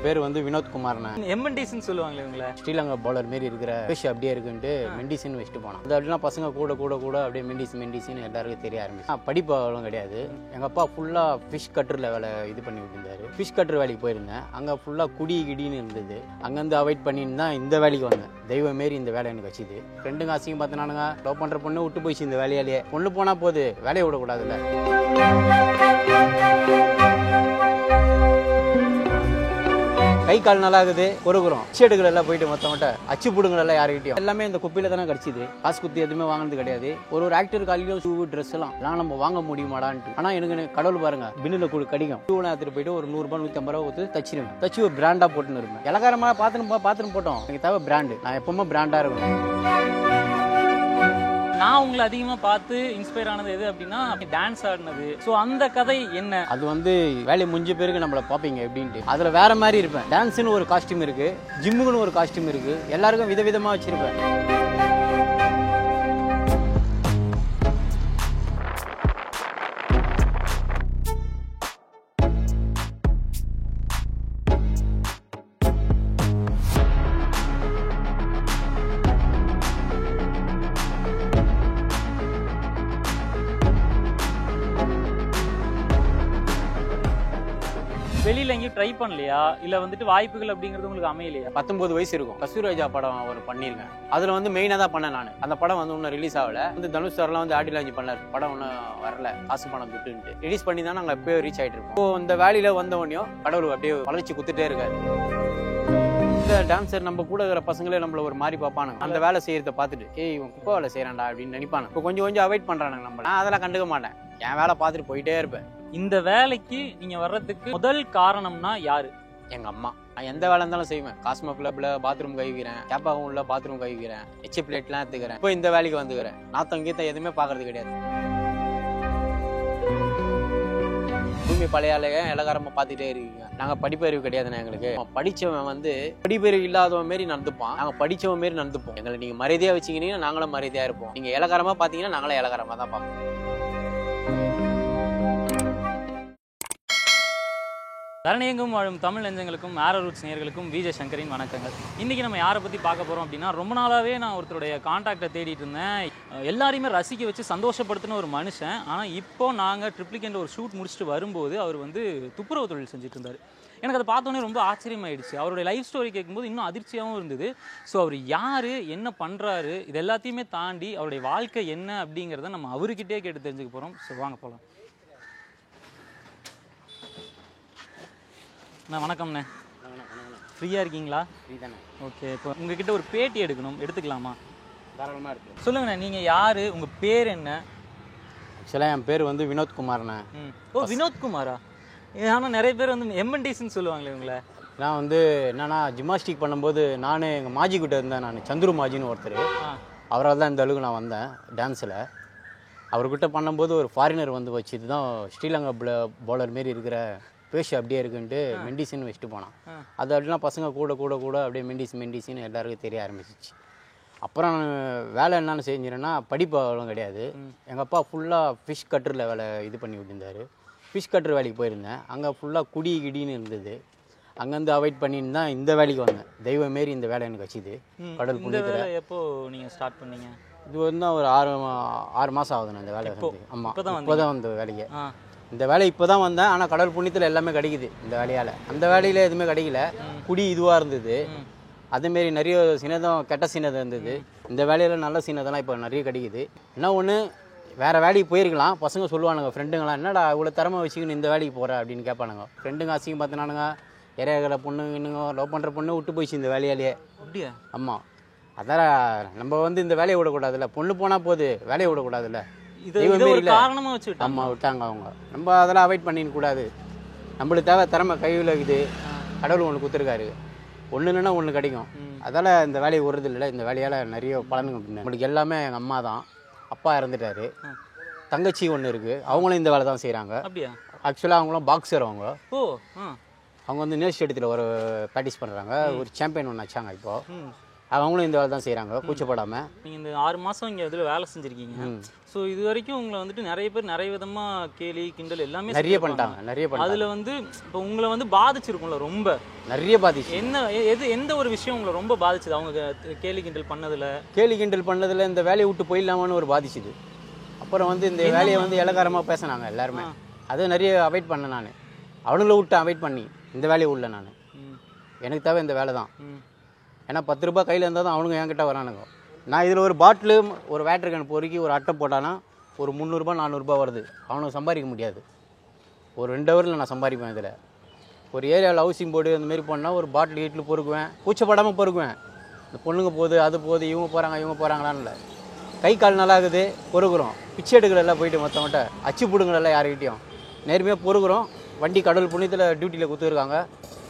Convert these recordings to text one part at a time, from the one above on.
பேர் வந்து வினோத் குமார்னு. எம்என்டிஸ்னு சொல்லுவாங்களே இவங்கள. ஸ்ரீலங்கா பவுலர் மாரி இருக்கிற ஃபிஷ் அப்படியே இருக்குன்ட்டு மெண்டிஸ்ன்னு வச்சுட்டு போனோம். அது அப்படின்னா பசங்க கூட கூட கூட அப்படியே மெண்டிஸ்ன்னு எல்லாருக்கும் தெரிய ஆரம்பிச்சு. படிப்பு அவ்வளோ கிடையாது. எங்கள் அப்பா ஃபுல்லாக ஃபிஷ் கட்டரில் வேலை இது பண்ணி விட்டுருந்தாரு. ஃபிஷ் கட்டர் வேலைக்கு போயிருந்தேன். அங்கே ஃபுல்லாக குடி கிடின்னு இருந்தது. அங்கேருந்து அவாய்ட் பண்ணின்னு தான் இந்த வேலைக்கு வந்தேன். தெய்வம் மாரி இந்த வேலை எனக்கு வச்சுது. ஃப்ரெண்டுங்க அசிங்க பார்த்தினானுங்க, லவ் பண்ணுற பொண்ணு விட்டு போயிடுச்சு இந்த வேலையாலேயே. பொண்ணு போனால் போது வேலையை விடக்கூடாதுல்ல. கை கால் நல்லா இருக்குது, பொறுக்குறோம். ஷேடுகள் எல்லாம் போயிட்டு மொத்தம் அச்சு புடுங்களெல்லாம் யாருக்கிட்டையும் எல்லாமே இந்த குப்பையில தானே கிடைச்சிது. காசு குத்தி எதுவுமே வாங்கினது கிடையாது. ஒரு ஆக்டர் காலையிலும் ஷூ ட்ரெஸ் எல்லாம் நம்ம வாங்க முடியுமாடான்ட்டு. ஆனா எனக்கு கடவுள் பாருங்க, பின்னில் கிடைக்கும். ஷூலாம் எடுத்துட்டு போயிட்டு ஒரு 100 ரூபாய் 150 ரூபா கொடுத்து தச்சிருவேன். தச்சு ஒரு பிராண்டா போட்டுன்னு இருப்பேன். இலக்காரமா பாத்துன்னு போட்டோம். எனக்கு தேவை பிராண்டு. நான் எப்பவுமே பிராண்டா இருக்கணும். நான் உங்களை அதிகமா பார்த்து இன்ஸ்பயர் ஆனது எது அப்படின்னா டான்ஸ் ஆடினது. ஸோ அந்த கதை என்ன? அது வந்து வேலை முடிஞ்ச பேருக்கு நம்மளை பார்ப்பீங்க எப்படின்ட்டு. அதுல வேற மாதிரி இருப்பேன். டான்ஸ்னு ஒரு காஸ்டியூம் இருக்கு, ஜிம்முக்குன்னு ஒரு காஸ்டியூம் இருக்கு. எல்லாருக்கும் விதவிதமா வச்சிருப்பேன். வெளியில எங்கேயும் ட்ரை பண்ணலையா? இல்ல வந்துட்டு வாய்ப்புகள் அப்படிங்கிறது உங்களுக்கு அமையலையா? 19 வயசு இருக்கும். கஸ்தூராஜா படம் ஒரு பண்ணியிருக்கேன். அதுல வந்து மெயினா தான் பண்ணேன் நான். அந்த படம் வந்து இன்னும் ரிலீஸ் ஆகல. வந்து தனுஷ் சார்லாம் வந்து ஆடி லான்ச் பண்ணாரு. படம் ஒன்றும் வரல, காசு பணம் துட்டுன்ட்டு. ரிலீஸ் பண்ணி தான் நாங்கள் எப்பயோ ரீச் ஆகிட்டு இருக்கோம். இப்போ இந்த வேலையில வந்தவனையும் கடவுள் அப்படியே வளர்ச்சி குத்துட்டே இருக்காரு. இந்த டான்ஸர் நம்ம கூட இருக்கிற பசங்களே நம்மள ஒரு மாதிரி பார்ப்பானுங்க. அந்த வேலை செய்யறத பார்த்துட்டு இவன் குப்பை வேலை செய்யறான்டா அப்படின்னு நினைப்பானு. இப்போ கொஞ்சம் அவாய்ட் பண்றானுங்க நம்ம. நான் அதெல்லாம் கண்டுக்க மாட்டேன். என் வேலை பார்த்துட்டு போயிட்டே இருப்பேன். இந்த வேலைக்கு நீங்க வர்றதுக்கு முதல் காரணம்னா யாரு? எங்க அம்மா. நான் எந்த வேலை இருந்தாலும் செய்வேன். காஸ்மோ கிளப்ல பாத்ரூம் கழுவிக்கிறேன், கேப்பாகவும் உள்ள பாத்ரூம் கழுவிக்கிறேன், எச் பிளேட்லாம் எடுத்துக்கிறேன். இப்போ இந்த வேலைக்கு வந்துக்கிறேன். நாத்தம் கீத்தம் எதுவுமே பாக்குறது கிடையாது. பூமி பழையாலைய இலகாரமா பார்த்துட்டே இருக்கீங்க. நாங்க படிப்பறிவு கிடையாதுண்ணா எங்களுக்கு. படிச்சவன் வந்து படிப்பறிவு இல்லாதவன் மாரி நடந்துப்பான். நாங்க படிச்சவன் மாரி நடந்துப்போம். எங்களை நீங்க மரியாதையா வச்சுக்கிட்டீங்கன்னா நாங்களும் மரியாதையா இருப்போம். நீங்க இலகாரமா பாத்தீங்கன்னா நாங்களும் இலகாரமா தான் பார்ப்போம். தரணியெங்கும் வாழும் தமிழ் நெஞ்சங்களுக்கும் ஆரோ ரூட்ஸ் நேயர்களுக்கும் விஜய் சங்கரின் வணக்கங்கள். இன்றைக்கி நம்ம யாரை பற்றி பார்க்க போகிறோம் அப்படின்னா, ரொம்ப நாளாகவே நான் ஒருத்தருடைய கான்டாக்டை தேடிட்டு இருந்தேன். எல்லாரையுமே ரசிக்க வச்சு சந்தோஷப்படுத்தின ஒரு மனுஷன். ஆனால் இப்போது நாங்கள் ட்ரிப்ளிகேண்டில் ஒரு ஷூட் முடிச்சுட்டு வரும்போது அவர் வந்து துப்புரவு தொழில் செஞ்சுட்டு இருந்தார். எனக்கு அதை பார்த்தோன்னே ரொம்ப ஆச்சரியமாயிடுச்சு. அவருடைய லைஃப் ஸ்டோரி கேட்கும்போது இன்னும் அதிர்ச்சியாகவும் இருந்தது. ஸோ அவர் யார், என்ன பண்ணுறாரு, இது எல்லாத்தையுமே தாண்டி அவருடைய வாழ்க்கை என்ன அப்படிங்கிறத நம்ம அவர்கிட்டே கேட்டு தெரிஞ்சுக்க போகிறோம். ஸோ வாங்க போகலாம். அண்ணா வணக்கம்ண்ணே. ஃப்ரீயாக இருக்கீங்களா? ஃப்ரீ தானே. ஓகே, இப்போ உங்ககிட்ட ஒரு பேட்டி எடுத்துக்கலாமா? தாராளமாக இருக்குது. சொல்லுங்கண்ணே, நீங்கள் யார், உங்கள் பேர் என்ன? ஆக்சுவலாக என் பேர் வந்து வினோத் குமார்ண்ணே. ஓ, வினோத் குமாரா? ஆனால் நிறைய பேர் வந்து எம்என்டிஸ்ன்னு சொல்லுவாங்களே இவங்கள. நான் வந்து என்னன்னா ஜிம்னாஸ்டிக் பண்ணும்போது நான் எங்கள் மாஜி கிட்ட இருந்தேன். நான் சந்துரு மாஜின்னு ஒருத்தர். அவரால் தான் இந்த அளவுக்கு நான் வந்தேன் டான்ஸில். அவர்கிட்ட பண்ணும்போது ஒரு ஃபாரினர் வந்து வச்சு இதுதான் ஸ்ரீலங்கா பவுலர் மாரி இருக்கிற பேஷ் அப்படியே இருக்குன்ட்டு மெண்டிஸ்ன்னு வச்சுட்டு போனான். அது அப்படின்னா பசங்க கூட கூட கூட அப்படியே மெண்டிஸ்ன்னு எல்லாருக்கும் தெரிய ஆரம்பிச்சிச்சு. அப்புறம் வேலை என்னென்னு செஞ்சிருந்தேன்னா படிப்பு அவ்வளோ கிடையாது. எங்கள் அப்பா ஃபுல்லாக ஃபிஷ் கட்டரில் வேலை இது பண்ணி விட்டுருந்தார். ஃபிஷ் கட்டர் வேலைக்கு போயிருந்தேன். அங்கே ஃபுல்லாக குடி கிடின்னு இருந்தது. அங்கேருந்து அவாய்ட் பண்ணின்னு தான் இந்த வேலைக்கு வந்தேன். தெய்வம் மாரி இந்த வேலை எனக்கு வச்சுது. கடல் புண்ணியத்தில். எப்போ நீங்கள் ஸ்டார்ட் பண்ணீங்க? இது வந்து ஒரு 6 மாதம் ஆகுதுண்ணா இந்த வேலை வந்து. ஆமாம், இப்போ தான் வந்த வேலைக்கு. இந்த வேலை இப்போ தான் வந்தேன். ஆனால் கடல் புண்ணியத்தில் எல்லாமே கிடைக்குது இந்த வேலையால். அந்த வேலையில் எதுவுமே கிடைக்கல. குடி இதுவாக இருந்தது. அதேமாரி நிறைய சின்னதம் கெட்ட சின்னதம் இருந்தது. இந்த வேலையில் நல்ல சின்னதெல்லாம் இப்போ நிறைய கிடைக்குது. என்ன ஒன்று, வேறு வேலைக்கு போயிருக்கலாம். பசங்க சொல்லுவானுங்க, ஃப்ரெண்டுங்களாம், என்னடா இவ்வளோ திறமை வச்சுக்கின்னு இந்த வேலைக்கு போகிற அப்படின்னு கேட்பானுங்க. ஃப்ரெண்டுங்க அசிங்க பார்த்தினானுங்க, இறையகிற பொண்ணுங்க லவ் பண்ணுற பொண்ணு விட்டு போயிடுச்சு இந்த வேலையாலேயே. அப்படியா? ஆமாம். அதான் நம்ம வந்து இந்த வேலையை விடக்கூடாதுல்ல. பொண்ணு போனால் போது வேலையை விடக்கூடாதுல்ல. காரணமா வச்சு அம்மா விட்டாங்க அவங்க. நம்ம அதெல்லாம் அவாய்ட் பண்ணிக்க கூடாது. நம்மளுக்கு தேவை திறமை கையில் இருக்குது. கடவுள் ஒன்று கொடுத்துருக்காரு. ஒன்று இல்லைன்னா ஒன்று கிடைக்கும். அதால் இந்த வேலையை விடுறது இல்லை. இந்த வேலையால் நிறைய பலனுங்க. நம்மளுக்கு எல்லாமே எங்கள் அம்மா தான். அப்பா இறந்துட்டாரு. தங்கச்சி ஒன்று இருக்குது. அவங்களும் இந்த வேலை தான் செய்கிறாங்க. அப்படியா? ஆக்சுவலாக அவங்களும் பாக்ஸர். அவங்க அவங்க வந்து நேஷ் எடுத்துல ஒரு ப்ராக்டிஸ் பண்ணுறாங்க. ஒரு சாம்பியன் ஒன்று வச்சாங்க. இப்போது அவங்களும் இந்த வேலை தான் செய்கிறாங்க கூச்சப்படாமல். நீங்கள் இந்த 6 மாதம் இங்கே இதில் வேலை செஞ்சுருக்கீங்க. ஸோ இது வரைக்கும் உங்களை வந்துட்டு நிறைய பேர் நிறைய விதமாக கேலி கிண்டல் எல்லாமே நிறைய பண்ணிட்டாங்க. அதில் வந்து இப்போ உங்களை வந்து பாதிச்சிருக்கும்ல, ரொம்ப நிறைய பாதிச்சு. எந்த ஒரு விஷயம் உங்களை ரொம்ப பாதிச்சுது அவங்க கேலி கிண்டல் பண்ணதில்? கேலி கிண்டல் பண்ணதில் இந்த வேலையை விட்டு போயிடலாமான்னு ஒரு பாதிச்சுது. அப்புறம் வந்து இந்த வேலையை வந்து இலக்காரமாக பேசினாங்க எல்லாருமே. அதை நிறைய அவாய்ட் பண்ணேன் நான். அவனுங்கள விட்டு அவாய்ட் பண்ணி இந்த வேலையை உள்ள நான் எனக்கு தேவை இந்த வேலை தான். ஏன்னா 10 ரூபா கையில் இருந்தால் தான் அவனுங்க என்கிட்ட வரானுங்க. நான் இதில் ஒரு பாட்டிலு ஒரு வேட்டர் கேன் பொறுக்கி ஒரு அட்டை போட்டானா ஒரு 300 400 வருது. அவனுக்கு சம்பாதிக்க முடியாது. ஒரு 2 ஹவரில் நான் சம்பாதிப்பேன். இதில் ஒரு ஏரியாவில் ஹவுசிங் போர்டு அந்தமாரி போனால் ஒரு பாட்டில் வீட்டில் பொறுக்குவேன். கூச்சப்படாமல் பொறுக்குவேன். இந்த பொண்ணுங்க போகுது அது போகுது இவங்க போகிறாங்களான்னு இல்லை. கை கால் நல்லாகுது பொறுக்குறோம். பிச்சை எடுக்கிறதெல்லாம் போயிட்டு மொத்தமட்ட அச்சு பிடுங்களெல்லாம் யார்கிட்டையும் நேர்மையாக பொறுக்குறோம். வண்டி கடல் புண்ணியத்தில் டியூட்டியில் கொடுத்துருக்காங்க.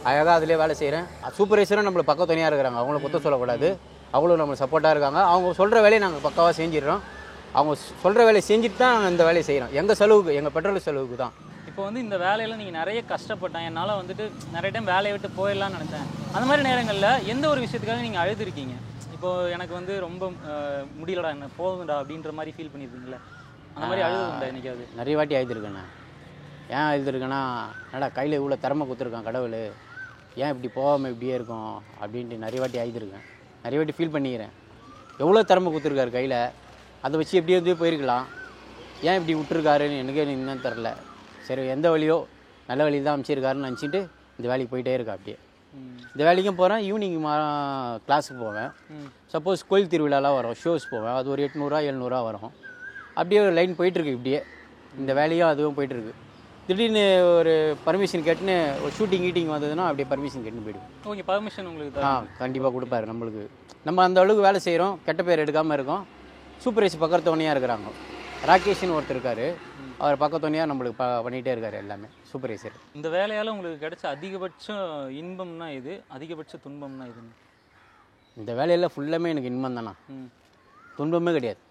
அழகாக அதிலே வேலை செய்கிறேன். சூப்பர்வைசரும் நம்மளை பக்கம் தனியாக இருக்கிறாங்க. அவங்கள குத்த சொல்லக்கூடாது. அவங்களும் நம்மளுக்கு சப்போர்ட்டாக இருக்காங்க. அவங்க சொல்கிற வேலையை நாங்கள் பக்காவாக செஞ்சிடறோம். அவங்க சொல்கிற வேலையை செஞ்சுட்டு தான் நாங்கள் இந்த வேலையை செய்கிறோம். எங்கள் செலவுக்கு எங்கள் பெட்ரோல் செலவுக்கு தான். இப்போ வந்து இந்த வேலையில் நீங்கள் நிறைய கஷ்டப்பட்டேன், என்னால் வந்துட்டு நிறைய டைம் வேலையை விட்டு போயிடலான்னு நினச்சேன். அந்த மாதிரி நேரங்களில் எந்த ஒரு விஷயத்துக்காக நீங்கள் அழுதுருக்கீங்க? இப்போது எனக்கு வந்து ரொம்ப முடியலடா என்ன போகுதுடா அப்படின்ற மாதிரி ஃபீல் பண்ணியிருக்கீங்களே, அந்த மாதிரி அழுதுண்டா என்னைக்காவது? நிறைய வாட்டி அழுதுருக்கேண்ணே. ஏன் எழுதிருக்கேன்னா, என்னடா கையில் இவ்வளோ திறமை கொடுத்துருக்கான் கடவுள், ஏன் இப்படி போகாமல் இப்படியே இருக்கும் அப்படின்ட்டு நிறைய வாட்டி எழுதிருக்கேன். நிறைய வாட்டி ஃபீல் பண்ணிக்கிறேன். எவ்வளோ திறமை கொடுத்துருக்காரு கையில், அதை வச்சு எப்படியே வந்து போயிருக்கலாம். ஏன் இப்படி விட்டுருக்காருன்னு எனக்கே இன்னும் தெரில. சரி எந்த வழியோ நல்ல வழி தான் அமைச்சிருக்காருன்னு நினச்சிட்டு இந்த வேலைக்கு போயிட்டே இருக்கேன். அப்படியே இந்த வேலைக்கும் போகிறேன். ஈவினிங் கிளாஸுக்கு போவேன். சப்போஸ் கோயில் திருவிழாலாம் வரும், ஷோஸ் போவேன். அது ஒரு 800 700 வரும். அப்படியே ஒரு லைன் போயிட்டுருக்கு. இப்படியே இந்த வேலையும் அதுவும் போயிட்டுருக்கு. திடீர்னு ஒரு பர்மிஷன் கேட்டுன்னு ஒரு ஷூட்டிங் கீட்டிங் வந்ததுன்னா அப்படியே பர்மிஷன் கேட்டுன்னு போய்டும். ஓகே, பர்மிஷன் உங்களுக்கு கண்டிப்பாக கொடுப்பாரு. நம்மளுக்கு நம்ம அந்த அளவுக்கு வேலை செய்கிறோம், கெட்ட பேர் எடுக்காமல் இருக்கோம். சூப்பர்வைசர் பக்கத்துணையாக இருக்கிறாங்க. ராகேஷ்னு ஒருத்தர் இருக்கார். அவர் பக்கத்துணையாக நம்மளுக்கு பண்ணிகிட்டே இருக்கார் எல்லாமே சூப்பர்வைசர். இந்த வேலையால் உங்களுக்கு கிடைச்ச அதிகபட்ச இன்பம்னா இது, அதிகபட்ச துன்பம்னா இதுன்னு? இந்த வேலையில் ஃபுல்லாமே எனக்கு இன்பம் தானே, துன்பமே கிடையாது.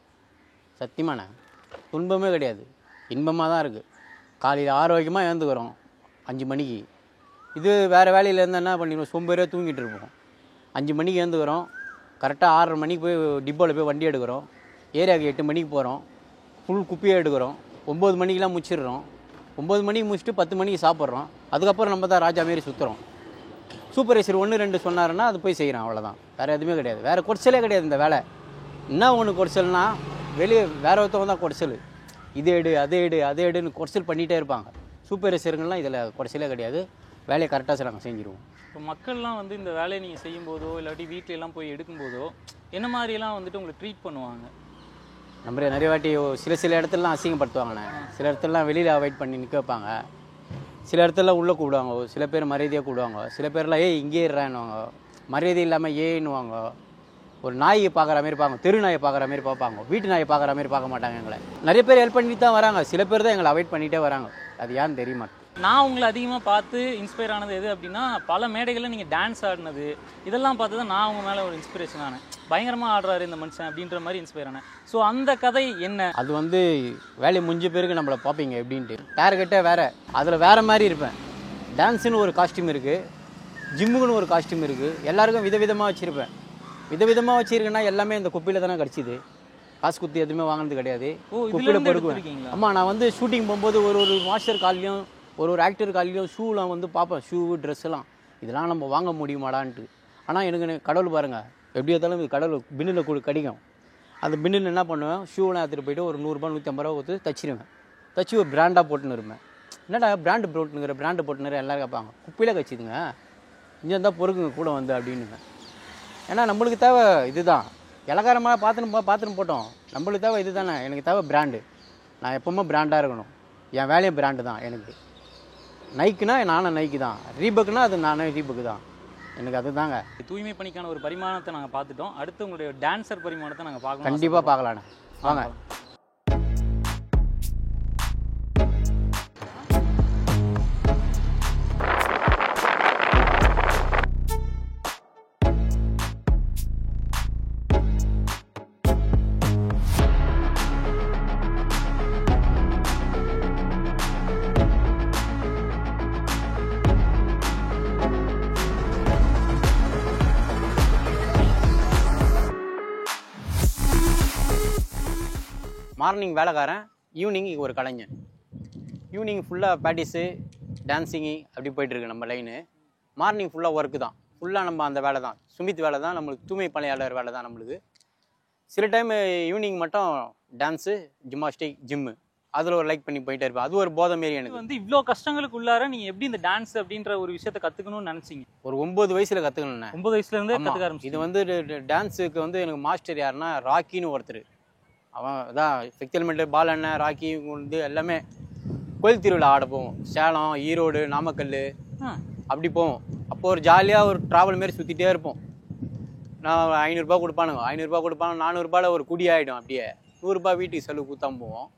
சத்தியமான துன்பமே கிடையாது, இன்பமாக தான் இருக்குது. காலையில் ஆரோக்கியமாக எழுந்துக்கிறோம் 5 மணிக்கு. இது வேறு வேலையில் இருந்தால் என்ன பண்ணிடுவோம், சோம்பேறியாக தூங்கிட்டு இருப்போம். 5 மணிக்கு எழுந்துக்கிறோம். கரெக்டாக 6:30 மணிக்கு போய் டிப்போவில் போய் வண்டி எடுக்கிறோம். ஏரியாவுக்கு 8 மணிக்கு போகிறோம். ஃபுல் குப்பையை எடுக்கிறோம். 9 மணிக்கெலாம் முடிச்சிடுறோம். 9 மணிக்கு முடிச்சுட்டு 10 மணிக்கு சாப்பிட்றோம். அதுக்கப்புறம் நம்ம தான் ராஜா மாரி சுற்றுறோம். சூப்பர்வைசர் 1 2 சொன்னாருன்னா அது போய் செய்கிறோம், அவ்வளோதான். வேறு எதுவுமே கிடையாது. வேறு குறைச்சலே கிடையாது. இந்த வேலை என்ன ஒன்று குறைச்சல்னா, வெளியே வேறு ஒருத்தவங்க தான் குறைச்சல். இது எடு அதை எடுன்னு குறைச்சல் பண்ணிகிட்டே இருப்பாங்க. சூப்பர்வைசருங்கள்லாம் இதில் குறைச்சலே கிடையாது. வேலையை கரெக்டாக நாங்கள் செஞ்சுருவோம். இப்போ மக்கள்லாம் வந்து இந்த வேலையை நீங்கள் செய்யும்போதோ இல்லாட்டி வீட்டிலலாம் போய் எடுக்கும்போதோ என்ன மாதிரியெல்லாம் வந்துட்டு உங்களை ட்ரீட் பண்ணுவாங்க? நம்ம நிறைய வாட்டி சில இடத்துலலாம் அசிங்கப்படுத்துவாங்கண்ணே. சில இடத்துலலாம் வெளியில் அவாய்ட் பண்ணி நிற்க வைப்பாங்க. சில இடத்துல உள்ளே கூப்பிடுவாங்க. சில பேர் மரியாதையாக கூப்பிடுவாங்க. சில பேர்லாம் இங்கே இருறான்னுவாங்க. மரியாதை இல்லாமல் ஏன்னுவாங்க. ஒரு நாயை பார்க்குற மாதிரி பார்ப்பாங்க, தெரு நாயை பார்க்குற மாதிரி பார்ப்பாங்க, வீட்டு நாயை பார்க்குற மாதிரி பார்க்க மாட்டாங்க எங்களை. நிறைய பேர் ஹெல்ப் பண்ணிட்டு தான் வராங்க. சில பேர் தான் எங்களை அவாய்ட் பண்ணிகிட்டே வராங்க. அது ஏன்னு தெரிய மாட்டேன். நான் உங்களை அதிகமாக பார்த்து இன்ஸ்பயர் ஆனது எது அப்படின்னா, பல மேடைகளில் நீங்கள் டான்ஸ் ஆடினது இதெல்லாம் பார்த்து தான் நான் உங்கள் மேலே ஒரு இன்ஸ்பிரேஷன் ஆனேன். பயங்கரமாக ஆடுறாரு இந்த மனுஷன் அப்படின்ற மாதிரி இன்ஸ்பயர் ஆனேன். ஸோ அந்த கதை என்ன? அது வந்து வேலையை முடிஞ்ச பேருக்கு நம்மளை பார்ப்பீங்க எப்படின்ட்டு டேர்கெட்டே வேறு. அதில் வேறு மாதிரி இருப்பேன். டான்ஸுன்னு ஒரு காஸ்டியூம் இருக்குது, ஜிம்முக்குன்னு ஒரு காஸ்டியூம் இருக்குது. எல்லாருக்கும் விதவிதமாக வச்சுருப்பேன். விதவிதமாக வச்சுருக்கேன்னா எல்லாமே இந்த குப்பையில் தானே கிடச்சிது. காசு குத்தி எதுவுமே வாங்கினது கிடையாது. குப்பையில் பொறுக்குவேன். ஆமாம், நான் வந்து ஷூட்டிங் போகும்போது ஒரு மாஸ்டர் கால்லையும் ஒரு ஆக்டர் கால்லையும் ஷூலாம் வந்து பார்ப்பேன். ஷூ ட்ரெஸ்ஸெல்லாம் இதெல்லாம் நம்ம வாங்க முடியுமாடான்ட்டு. ஆனால் எனக்கு கடவுள் பாருங்கள், எப்படி இருந்தாலும் இது கடவுள் பின்னில் கிடைக்கும். அந்த பின்னில் என்ன பண்ணுவேன், ஷூலாம் எடுத்துகிட்டு போய்ட்டு ஒரு 100 ரூபா 150 ரூபா கொடுத்து தச்சிடுவேன். தச்சு ஒரு பிராண்டாக போட்டுன்னு இருப்பேன். என்னடா பிராண்டு போட்டுனுங்கிற எல்லோரும் கேட்பாங்க. குப்பையில் கச்சிதுங்க, இங்கே இருந்தால் பொறுக்குங்க கூட வந்து அப்படின்னுங்க. ஏன்னா நம்மளுக்கு தேவை இதுதான். இலக்காரமாக பார்த்துன்னு போட்டோம். நம்மளுக்கு தேவை இது தானே. எனக்கு தேவை பிராண்டு. நான் எப்போவுமே பிராண்டாக இருக்கணும். என் வேலையும் பிராண்டு தான். எனக்கு நைக்குனா நானும் நைக்கு தான், ரீபக்குனா அது நானே ரீபக்கு தான். எனக்கு அது தாங்க. தூய்மை பணிக்கான ஒரு பரிமாணத்தை நாங்கள் பார்த்துட்டோம். அடுத்து உங்களுடைய டான்ஸர் பரிமாணத்தை நாங்கள் பார்க்கணும். கண்டிப்பாக பார்க்கலாண்ணே, வாங்க. மார்னிங் வேலைக்காரன், ஈவினிங் ஒரு கலைஞன். ஈவினிங் ஃபுல்லாக ப்ராக்டிஸு, டான்ஸிங்கு அப்படி போயிட்டுருக்கு நம்ம லைனு. மார்னிங் ஃபுல்லாக ஒர்க்கு தான், ஃபுல்லாக நம்ம அந்த வேலை தான், சுமித் வேலை தான் நம்மளுக்கு, தூய்மை பணியாளர் வேலை தான் நம்மளுக்கு. சில டைம் ஈவினிங் மட்டும் டான்ஸு, ஜிம்னாஸ்டிக், ஜிம்மு அதில் ஒரு லைக் பண்ணி போயிட்டே இருப்பேன். அது ஒரு போதை மாரி எனக்கு. வந்து இவ்வளோ கஷ்டங்களுக்கு உள்ளார நீங்கள் எப்படி இந்த டான்ஸ் அப்படின்ற ஒரு விஷயத்தை கற்றுக்கணும்னு நினச்சிங்க? ஒரு 9 வயசில் கற்றுக்கணுண்ணே. 9 வயசுலேருந்தே கற்றுக்க ஆரம்பிச்சு. இது வந்து டான்ஸுக்கு வந்து எனக்கு மாஸ்டர் யாருன்னா ராக்கின்னு ஒருத்தர். அவன் தான் செக்தல்மெண்ட்டு, பால் அண்ணன், ராக்கி வந்து எல்லாமே கோயில் திருவிழா ஆட போவோம். சேலம், ஈரோடு, நாமக்கல் அப்படி போவோம். அப்போ ஒரு ஜாலியாக ஒரு ட்ராவல் மாரி சுற்றிட்டே இருப்போம். நான் 500 ரூபா கொடுப்பானுங்க, 500 ரூபா கொடுப்பாங்க. 400 ரூபாயில் ஒரு குடி ஆகிடும். அப்படியே 100 ரூபா வீட்டுக்கு செலவு கொடுத்தாம போவோம்.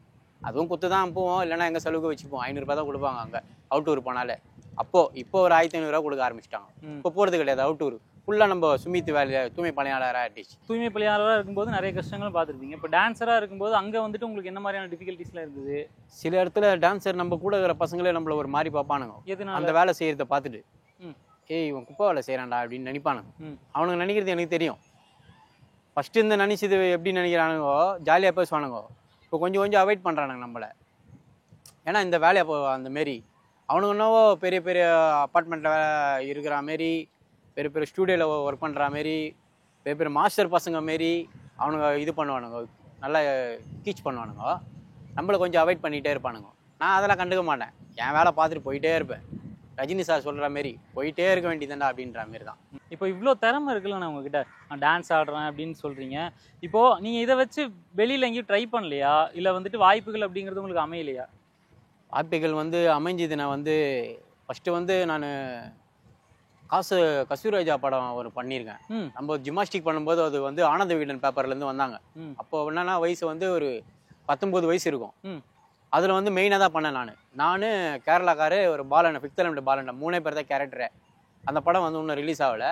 அதுவும் குத்து தான் போவோம், இல்லைன்னா எங்கள் செலவுக்கு வச்சுப்போம். 500 ரூபா தான் கொடுப்பாங்க அங்கே அவுட்டூர் போனாலே. இப்போ ஒரு 1500 ரூபா கொடுக்க ஆரம்பிச்சிட்டாங்க. இப்போ போகிறது கிடையாது அவுட்டூர். ஃபுல்லாக நம்ம சுமித் வேலையை தூய்மை பணியாளராக ஆகிடுச்சு. தூய்மை பணியாளராக இருக்கும்போது நிறைய கஷ்டங்களும் பார்த்துருப்பீங்க. இப்போ டான்ஸராக இருக்கும்போது அங்கே வந்துட்டு உங்களுக்கு என்ன மாதிரியான டிஃபிகல்ட்டிஸ்லாம் இருந்தது? சில இடத்துல டான்ஸர் நம்ம கூட இருக்கிற பசங்களே நம்மள ஒரு மாதிரி பார்ப்பானுங்க. எதுனா அந்த வேலை செய்கிறத பார்த்துட்டு, ஏய் இவன் குப்பை வேலை செய்கிறான்டா அப்படின்னு நினைப்பானுங்க. அவனுங்க நினைக்கிறது எனக்கு தெரியும். ஃபஸ்ட்டு இந்த நினச்சது எப்படி நினைக்கிறானுங்கோ, ஜாலியாக பேசுவானுங்கோ. இப்போ கொஞ்சம் கொஞ்சம் அவாய்ட் பண்ணுறானுங்க நம்மளை. ஏன்னா இந்த வேலையை இப்போ அந்தமாரி அவனுங்க என்னவோ பெரிய பெரிய அப்பார்ட்மெண்ட்டில் இருக்கிற மாரி, பெரிய பெரிய ஸ்டூடியோவில் ஒர்க் பண்ணுற மாரி, பெரிய பெரிய மாஸ்டர் பசங்க மாரி அவனுங்க இது பண்ணுவானுங்க, நல்லா டீச் பண்ணுவானுங்க. நம்மளை கொஞ்சம் அவாய்ட் பண்ணிகிட்டே இருப்பானுங்க. நான் அதெல்லாம் கண்டுக்க மாட்டேன். என் வேலை பார்த்துட்டு போயிட்டே இருப்பேன். ரஜினி சார் சொல்கிற மாரி போயிட்டே இருக்க வேண்டியதுண்டா அப்படின்ற மாரி தான். இப்போ இவ்வளோ திறமை இருக்குல்ல நான் உங்ககிட்ட, நான் டான்ஸ் ஆடுறேன் அப்படின்னு சொல்கிறீங்க. இப்போது நீங்கள் இதை வச்சு வெளியில் எங்கேயும் ட்ரை பண்ணலையா, இல்லை வந்துட்டு வாய்ப்புகள் அப்படிங்கிறது உங்களுக்கு அமையலையா? வாய்ப்புகள் வந்து அமைஞ்சது. நான் வந்து ஃபஸ்ட்டு வந்து நான் கஸ்தூரிராஜா படம் ஒரு பண்ணியிருக்கேன். நம்ம ஜிம்னாஸ்டிக் பண்ணும்போது அது வந்து ஆனந்த வீடன் பேப்பர்லேருந்து வந்தாங்க. அப்போ என்னன்னா வயசு வந்து ஒரு 19 வயசு இருக்கும். அதில் வந்து மெயினாக தான் பண்ணேன். நான் கேரளாக்காரு, ஒரு பாலண்ணன், 5th எலிமெண்ட் பாலண்ணன், 3 பேர் தான் கேரக்டரு. அந்த படம் வந்து இன்னும் ரிலீஸ் ஆகலை.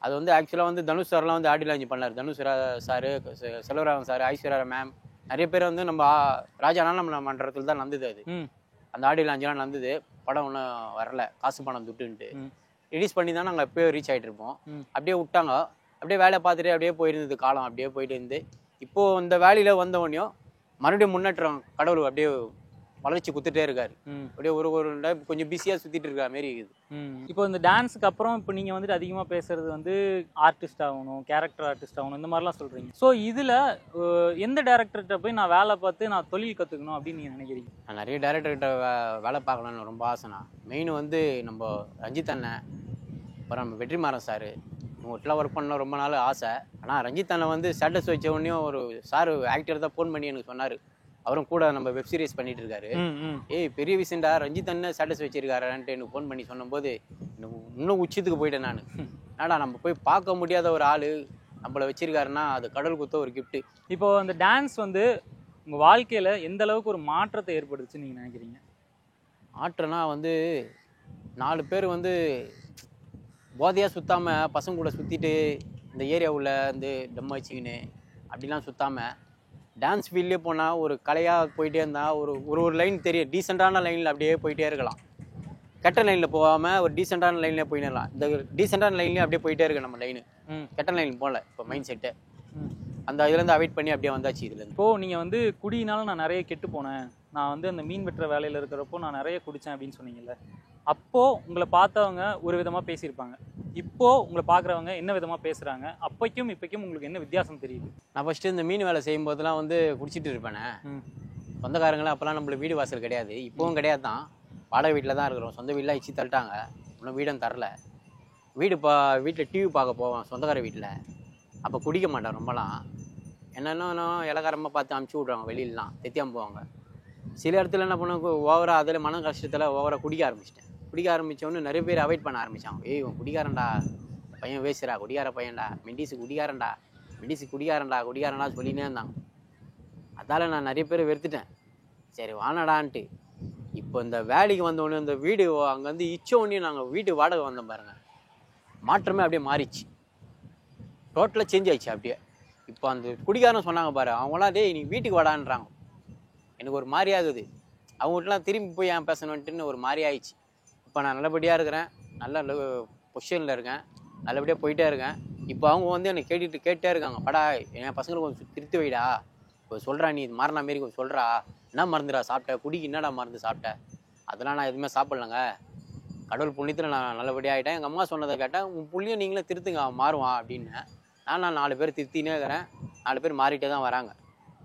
அது வந்து ஆக்சுவலாக வந்து தனுஷ் சார்லாம் வந்து ஆடி லான்ச் பண்ணார். Dhanush sir, Selvaraghavan sir, Aishwarya ma'am, நிறைய பேர் வந்து நம்ம ராஜானா நம்ம மன்றத்தில் தான் நடந்தது. அது அந்த ஆடி லான்ச்லாம் நடந்தது. படம் ஒன்றும் வரல, காசு பணம் துட்டுன்ட்டு ரிலீஸ் பண்ணி தான் நாங்கள் எப்போயோ ரீச் ஆகிட்டு இருப்போம். அப்படியே விட்டாங்க. அப்படியே வேலை பார்த்துட்டு அப்படியே போயிருந்தது காலம். அப்படியே போயிட்டு இருந்து இப்போது இந்த வேலையில் வந்தவொடனையும் மறுபடியும் முன்னேற்றம் கடவுள் அப்படியே வளர்ச்சி குத்துட்டே இருக்காரு. அப்படியே ஒரு கொஞ்சம் பிஸியாக சுற்றிட்டு இருக்கா மாரி இருக்குது. இப்போ இந்த டான்ஸுக்கு அப்புறம் இப்போ நீங்கள் வந்துட்டு அதிகமாக பேசுறது வந்து ஆர்டிஸ்ட் ஆகணும், கேரக்டர் ஆர்டிஸ்ட் ஆகணும், இந்த மாதிரிலாம் சொல்கிறீங்க. ஸோ இதில் எந்த டேரக்டர்கிட்ட போய் நான் வேலை பார்த்து நான் தொழில் கற்றுக்கணும் அப்படின்னு நீங்கள் நினைக்கிறீங்க? நான் நிறைய டேரக்டர்கிட்ட வேலை பார்க்கணுன்னு ரொம்ப ஆசைண்ணா. மெயின் வந்து நம்ம ரஞ்சித் அண்ணன், அப்புறம் நம்ம வெற்றிமாறன் சார், இவங்ககிட்டலாம் ஒர்க் பண்ண ரொம்ப நாள் ஆசை. ஆனால் ரஞ்சித் அண்ணன் வந்து ஸ்டேட்டஸ் வச்ச உடனே ஒரு சார் ஆக்டர் தான் ஃபோன் பண்ணி எனக்கு சொன்னார். அவரும் கூட நம்ம வெப் சீரிஸ் பண்ணிட்டு இருக்காரு. ஏய் பெரிய விஷயம்டா, ரஞ்சித் அண்ணன் ஸ்டேட்டஸ் வச்சிருக்காருன்ட்டு எனக்கு ஃபோன் பண்ணி சொன்னபோது இன்னும் உச்சத்துக்கு போயிட்டேன் நான். என்னடா நம்ம போய் பார்க்க முடியாத ஒரு ஆள் நம்மளை வச்சிருக்காருன்னா அது கடவுள் கொடுத்த ஒரு கிஃப்ட்டு. இப்போ அந்த டான்ஸ் வந்து உங்கள் வாழ்க்கையில் எந்த அளவுக்கு ஒரு மாற்றத்தை ஏற்படுத்துச்சுன்னு நீங்கள் நினைக்கிறீங்க? மாற்றம்னா வந்து 4 பேர் வந்து போதையாக சுற்றாமல் பசங்க கூட சுற்றிட்டு இந்த ஏரியாவில் வந்து டம் வச்சுக்கின்னு அப்படிலாம் சுற்றாமல் டான்ஸ் ஃபீல்ட்லேயே போனால் ஒரு கலையாக போயிட்டே இருந்தால் ஒரு லைன் தெரியும். டீசெண்டான லைனில் அப்படியே போயிட்டே இருக்கலாம். கெட்ட லைனில் போகாமல் ஒரு டீசெண்டான லைன்லேயே போயிடலாம். இந்த டீசெண்டான லைன்லேயே அப்படியே போயிட்டே இருக்கு நம்ம லைனு. கெட்ட லைன் போகல இப்போ மைண்ட் செட்டு. அந்த இதுலேருந்து அவாய்ட் பண்ணி அப்படியே வந்தாச்சு. இதுலேருந்து இப்போது நீங்கள் வந்து குடியினால நான் நிறைய கெட்டு போனேன், நான் வந்து அந்த மீன் வெட்டுற வேலையில் இருக்கிறப்போ நான் நிறைய குடித்தேன் அப்படின்னு சொன்னீங்கல்ல. அப்போது உங்களை பார்த்தவங்க ஒரு விதமாக பேசியிருப்பாங்க, இப்போது உங்களை பார்க்குறவங்க என்ன விதமாக பேசுகிறாங்க, அப்போக்கும் இப்போக்கும் உங்களுக்கு என்ன வித்தியாசம் தெரியுது? நான் ஃபஸ்ட்டு இந்த மீன் வேலை செய்யும் போதெல்லாம் வந்து குடிச்சிட்டு இருப்பேனே. சொந்தக்காரங்களாம் அப்போல்லாம் நம்மளுக்கு வீடு வாசல் கிடையாது, இப்போவும் கிடையாது தான். வாடகை வீட்டில் தான் இருக்கிறோம். சொந்த வீடெலாம் இச்சு தள்ளிட்டாங்க, இன்னும் வீடும் தரல. வீட்டில் டிவி பார்க்க போவேன் சொந்தக்கார வீட்டில். அப்போ குடிக்க மாட்டேன் ரொம்பலாம். என்னென்னா இலக்காரமாக பார்த்து அமுச்சு விட்றாங்க வெளியிலலாம், தெத்தியாமல் போவாங்க. சில இடத்துல என்ன பண்ணுவாங்க, ஓவராக அதில் மன கஷ்டத்தில் ஓவராக குடிக்க ஆரம்பிச்சிட்டேன். குடிக்க ஆரம்பித்தோன்னு நிறைய பேர் அவாய்ட் பண்ண ஆரம்பித்தாங்க. ஏய் இவன் குடிக்காரன்டா, பையன் வேஸ்டா, குடிக்கார பையன்டா, மெண்டிஸு குடிக்காரன்டா, மெண்டிஸு குடிக்காரன்டா சொல்லினே இருந்தாங்க. அதால் நான் நிறைய பேர் வெறுத்துட்டேன். சரி வானடான்ட்டு இப்போ இந்த வேலைக்கு வந்தோடனே இந்த வீடு அங்கேருந்து இச்சோடனே நாங்கள் வீட்டு வாடகை வந்தோம் பாருங்கள், மாற்றமே அப்படியே மாறிச்சு. டோட்டலாக சேஞ்ச் ஆயிடுச்சு அப்படியே. இப்போ அந்த குடிக்காரன்னு சொன்னாங்க பாரு, அவங்களாம் டேய் நீ வீட்டுக்கு வாடான்றாங்க. எனக்கு ஒரு மாதிரி ஆகுது. அவங்ககிட்டலாம் திரும்பி போய் ஏன் பேசணுன்ட்டுன்னு ஒரு மாதிரி ஆயிடுச்சு. இப்போ நான் நல்லபடியாக இருக்கிறேன், நல்ல பொசிஷனில் இருக்கேன், நல்லபடியாக போயிட்டே இருக்கேன். இப்போ அவங்க வந்து என்னை கேட்டே இருக்காங்க, படா என் பசங்களுக்கு கொஞ்சம் திருத்தி வைடா, இப்போ சொல்கிறா நீ இது மாறின மாரி சொல்கிறா, என்ன மருந்துடா சாப்பிட்ட, குடிக்கு என்னடா மருந்து சாப்பிட்ட? அதெல்லாம் நான் எதுவுமே சாப்பிட்லங்க. கடவுள் புண்ணியத்தில் நான் நல்லபடியாக ஆகிட்டேன். எங்கள் அம்மா சொன்னதை கேட்டேன், உன் புள்ளியை நீங்களே திருத்துங்க, அவன் மாறுவான் அப்படின்னேன். நான் 4 பேர் திருத்தினே இருக்கிறேன், 4 பேர் மாறிட்டே தான் வராங்க.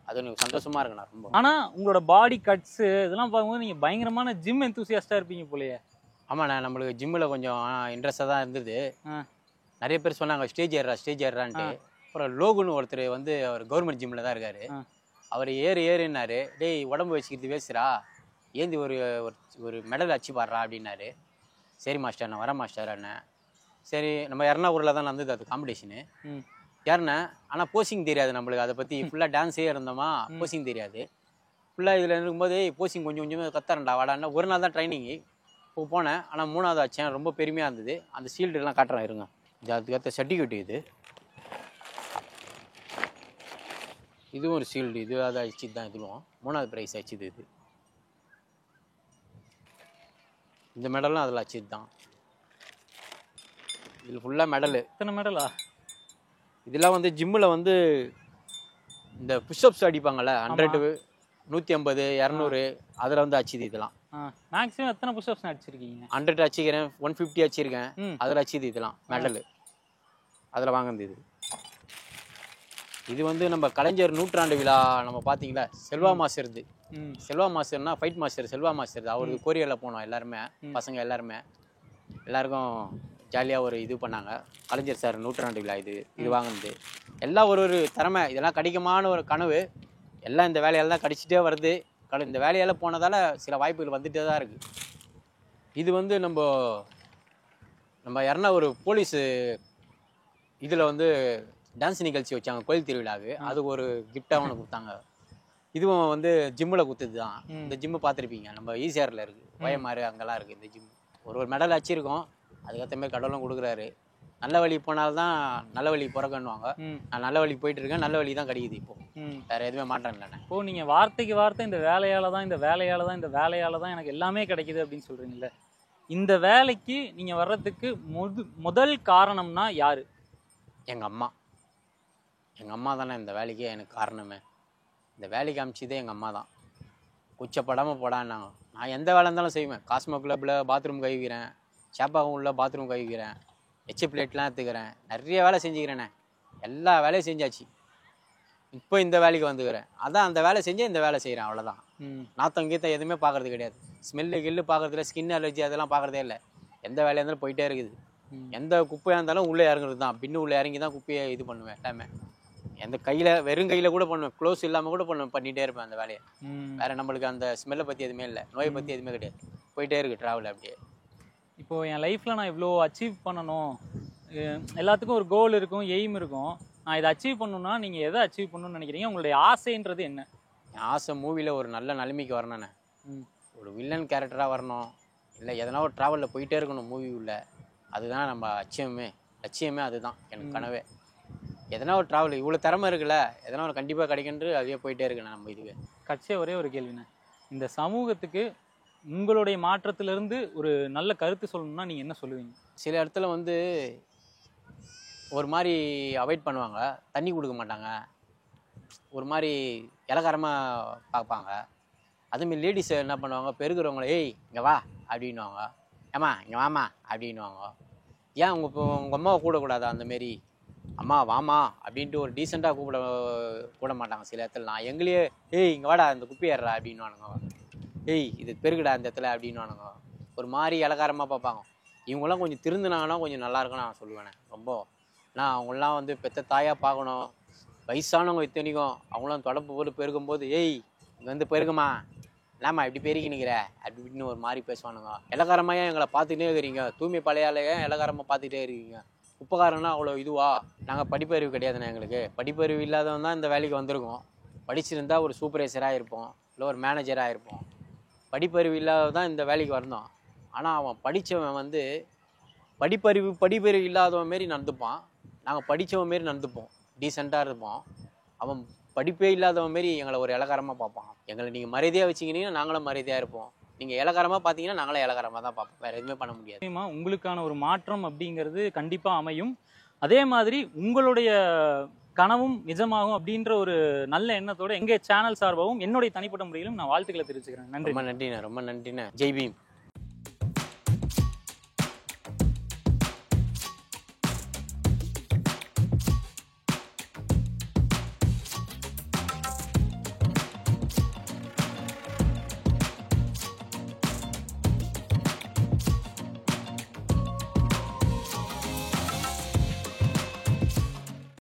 அது எனக்கு சந்தோஷமாக இருக்குண்ணா ரொம்ப. ஆனால் உங்களோட பாடி கட்ஸு இதெல்லாம் பார்க்கும்போது நீங்கள் பயங்கரமான ஜிம் எந்தூசியாஸ்டாக இருப்பீங்க போலயே. ஆமாண்ணா, நம்மளுக்கு ஜிம்மில் கொஞ்சம் இன்ட்ரெஸ்ட்டாக தான் இருந்தது. நிறைய பேர் சொன்னாங்க ஸ்டேஜ் ஏறான்ட்டு. அப்புறம் லோகுன்னு ஒருத்தர் வந்து அவர் கவர்மெண்ட் ஜிம்மில் தான் இருக்கார். அவர் ஏறுன்னாரு, டேய் உடம்பு வச்சுக்கிறது வேஸ்ட்டுடா, ஏந்தி ஒரு ஒரு மெடல் அச்சு பாடுறா அப்படின்னாரு. சரி மாஸ்டர், நான் வரேன் மாஸ்டர் அண்ணன். சரி, நம்ம எர்ணாகுளத்தில் தான் நடந்தது அது காம்படிஷனு. ஏறினேன், ஆனால் போசிங் தெரியாது நம்மளுக்கு. அதை பற்றி ஃபுல்லாக டான்ஸே இருந்தோமா, போசிங் தெரியாது. ஃபுல்லாக இதில் இருக்கும்போது போசிங் கொஞ்சம் கொஞ்சமாக கத்துறேன்டா வாடான்னா. ஒரு நாள் தான் ட்ரைனிங்கு. இப்போ போனேன், ஆனால் 3வது ஆச்சேன். ரொம்ப பெருமையாக இருந்தது. அந்த ஷீல்டுலாம் காட்டுறேன் இருங்க. இது அதுக்கேற்ற சர்டிஃபிகேட். இதுவும் ஒரு ஷீல்டு. இது அதை அடிச்சுது தான். இதுவும் 3வது ப்ரைஸ் அடிச்சுது. இது இந்த மெடலும் அதில் அடிச்சது தான். இதில் ஃபுல்லாக மெடலு. இத்தனை மெடலா? இதெல்லாம் வந்து ஜிம்மில் வந்து இந்த புஷ்அப்ஸ் அடிப்பாங்கள்ல, 100, 150, 200, அதில் வந்து அடிச்சுது இதெல்லாம். மேக்ஸிமம் எத்தனை புஷ்அப்ஸ் அடிச்சிருக்கீங்க? 100 அடிச்சிக்கிறேன், 150 அடிச்சிருக்கேன். அதில் அடிச்சுது இதெல்லாம் மெடலு. அதில் வாங்கினது இது வந்து நம்ம கலைஞர் நூற்றாண்டு விழா நம்ம பார்த்தீங்களா, செல்வா மாஸ்டர்து. செல்வா மாஸ்டர்னா ஃபைட் மாஸ்டர் செல்வா மாஸ்டர். அவருக்கு கொரியரில் போனோம் எல்லாருமே, பசங்க எல்லாருக்கும் ஜாலியாக ஒரு இது பண்ணாங்க. கலைஞர் சார் நூற்றாண்டு விழா இது வாங்கினது. எல்லாம் ஒரு திறமை. இதெல்லாம் கிடைக்குமான ஒரு கனவு. எல்லாம் இந்த வேலையால் தான் கிடைச்சிட்டே வருது. இந்த வேலையால் போனதால் சில வாய்ப்புகள் வந்துகிட்டே தான் இருக்குது. இது வந்து நம்ம யாருன்னா ஒரு போலீஸு இதில் வந்து டான்ஸ் நிகழ்ச்சி வச்சாங்க கோயில் திருவிழாவுக்கு. அதுக்கு ஒரு கிஃப்டாக ஒன்று கொடுத்தாங்க. இதுவும் வந்து ஜிம்மில் கொடுத்தது தான். இந்த ஜிம்மு பார்த்துருப்பீங்க, நம்ம ஈசிஆரில் இருக்குது, வயமாறு அங்கெல்லாம் இருக்குது இந்த ஜிம். ஒரு மெடல் அடிச்சிருக்கோம். அதுக்கேற்ற மாதிரி கடவுளும் கொடுக்குறாரு. நல்ல வழி போனால்தான் நல்ல வழி பிறக்கணுவாங்க. நான் நல்ல வழி போயிட்டு இருக்கேன். நல்ல வழி தான் கிடைக்குது. இப்போ வேற எதுவுமே மாற்றம் இல்லைண்ணே. இப்போ நீங்கள் வார்த்தைக்கு வார்த்தை இந்த வேலையால் தான் எனக்கு எல்லாமே கிடைக்குது அப்படின்னு சொல்கிறீங்களே, இந்த வேலைக்கு நீங்கள் வர்றதுக்கு முதல் காரணம்னா யார்? எங்கள் அம்மா தானே இந்த வேலைக்கே எனக்கு காரணமே. இந்த வேலைக்கு அமைச்சதே எங்கள் அம்மா தான். குச்சப்படாமல் போடான்னாங்க. நான் எந்த வேலை இருந்தாலும் செய்வேன். காஸ்மோ கிளப்பில் பாத்ரூம் கழுவிக்கிறேன், சேப்பாக்கம் உள்ள பாத்ரூம் கழுவிக்கிறேன், எச்சு பிளேட்லாம் எடுத்துக்கிறேன், நிறைய வேலை செஞ்சுக்கிறேண்ணே. எல்லா வேலையும் செஞ்சாச்சு. இப்போ இந்த வேலைக்கு வந்துக்கிறேன். அதான் அந்த வேலை செஞ்சு இந்த வேலை செய்கிறேன், அவ்வளோதான். நாத்தம் கீத்தம் எதுவுமே பார்க்குறது கிடையாது. ஸ்மெல்லு பார்க்குறதுல, ஸ்கின் அலர்ஜி அதெல்லாம் பார்க்குறதே இல்லை. எந்த வேலையாக இருந்தாலும் போயிட்டே இருக்குது. எந்த குப்பையாக இருந்தாலும் உள்ளே இறங்குறது தான். பின்னு உள்ளே இறங்கி தான் குப்பையை இது பண்ணுவேன் எல்லாமே. எந்த வெறும் கையில் கூட பண்ணுவேன், க்ளோஸ் இல்லாமல் கூட பண்ணிகிட்டே இருப்பேன் அந்த வேலையை. வேறு நம்மளுக்கு அந்த ஸ்மெல்லை பற்றி எதுவுமே இல்லை, நோயை பற்றி எதுவுமே கிடையாது. போயிட்டே இருக்குது ட்ராவல் அப்படியே. இப்போது என் லைஃப்பில் நான் இவ்வளோ அச்சீவ் பண்ணணும், எல்லாத்துக்கும் ஒரு கோல் இருக்கும், எய்ம் இருக்கும். நான் இதை அச்சீவ் பண்ணணுன்னா நீங்கள் எதை அச்சீவ் பண்ணணும்னு நினைக்கிறீங்க? உங்களுடைய ஆசைன்றது என்ன? என் ஆசை மூவியில் ஒரு நல்ல நிலைமைக்கு வரணுண்ணே. ஒரு வில்லன் கேரக்டராக வரணும், இல்லை எதனா ஒரு ட்ராவலில் போயிட்டே இருக்கணும் மூவி உள்ள. அதுதான் நம்ம லட்சியமே அதுதான் எனக்கு கனவே. எதனா ஒரு ட்ராவல் இவ்வளோ திறமை இருக்குல்ல, எதனா ஒரு கண்டிப்பாக கிடைக்கின்ற அதே போயிட்டே இருக்குண்ணே நம்ம இதுவே. கட்சியாக ஒரே ஒரு கேள்விண்ணே, இந்த சமூகத்துக்கு உங்களுடைய மாற்றத்திலிருந்து ஒரு நல்ல கருத்து சொல்லணும்னா நீங்கள் என்ன சொல்லுவீங்க? சில இடத்துல வந்து ஒரு மாதிரி அவாய்ட் பண்ணுவாங்க, தண்ணி கொடுக்க மாட்டாங்க, ஒரு மாதிரி இலக்காரமாக பார்ப்பாங்க. அதுமாரி லேடிஸை என்ன பண்ணுவாங்க, பெருகிறவங்கள ஏய் இங்கே வா அப்படின்வாங்க, ஏம்மா இங்கே வாமா அப்படின்வாங்க. ஏன் உங்கள் அம்மாவை கூடக்கூடாதா? அந்தமாரி அம்மா வாமா அப்படின்ட்டு ஒரு டீசெண்டாக கூட மாட்டாங்க சில இடத்துல. நான் எங்களையே ஏய் இங்கே வாடா இந்த குப்பி ஏறா அப்படின்வானுங்க, ஏய் இது பெருகுடா இந்த இடத்துல அப்படின்வானுங்க. ஒரு மாதிரி இலக்காரமாக பார்ப்பாங்க. இவங்களாம் கொஞ்சம் திருந்தினாங்கன்னா கொஞ்சம் நல்லாயிருக்குன்னு நான் சொல்லுவேன். ரொம்ப நான் அவங்களாம் வந்து பெற்ற தாயாக பார்க்கணும். வயசானவங்க இத்தனைக்கும் அவங்களாம் தொடப்பு போட்டு பெருக்கும்போது ஏய் இங்கே வந்து பெருக்குமா, என்னம்மா இப்படி பெருக்கி நிற்கிற அப்படி இப்படின்னு ஒரு மாதிரி பேசுவானுங்க. இலக்காரமாக எங்களை பார்த்துக்கிட்டே இருக்கிறீங்க, தூய்மை பழையாலையே இலக்காரமாக பார்த்துக்கிட்டே இருக்கீங்க, உப்பக்காரன்னா அவ்வளோ இதுவா? நாங்கள் படிப்பறிவு கிடையாதுண்ணே. எங்களுக்கு படிப்பறிவு இல்லாதவன் தான் இந்த வேலைக்கு வந்திருக்கோம். படிச்சிருந்தா ஒரு சூப்பர்வைசராக இருப்போம், இல்லை ஒரு மேனேஜராக இருப்போம். படிப்பறிவு இல்லாத தான் இந்த வேலைக்கு வரணும். ஆனால் அவன் படித்தவன் வந்து படிப்பறிவு இல்லாதவன் மாரி நடந்துப்பான், நாங்கள் படித்தவன் மாரி நடந்துப்போம், டீசெண்டாக இருப்போம். அவன் படிப்பே இல்லாதவன் மாரி எங்களை ஒரு இலக்காரமாக பார்ப்பான். எங்களை நீங்கள் மரியாதையாக வச்சிங்கன்னா நாங்களும் மரியாதையாக இருப்போம், நீங்கள் இலக்காரமாக பார்த்தீங்கன்னா நாங்களும் இலக்காரமாக தான் பார்ப்போம். வேறு எதுவுமே பண்ண முடியாது. உங்களுக்கான ஒரு மாற்றம் அப்படிங்கிறது கண்டிப்பாக அமையும். அதே மாதிரி உங்களுடைய கனவும் நிஜமாகும் அப்படின்ற ஒரு நல்ல எண்ணத்தோட எங்க சேனல் சார்பாகவும் என்னுடைய தனிப்பட்ட முறையிலும் நான் வாழ்த்துக்களை தெரிவிச்சுக்கிறேன். நன்றி. ரொம்ப நன்றிண்ணே, ரொம்ப நன்றிண்ணே. ஜெய் பீம்.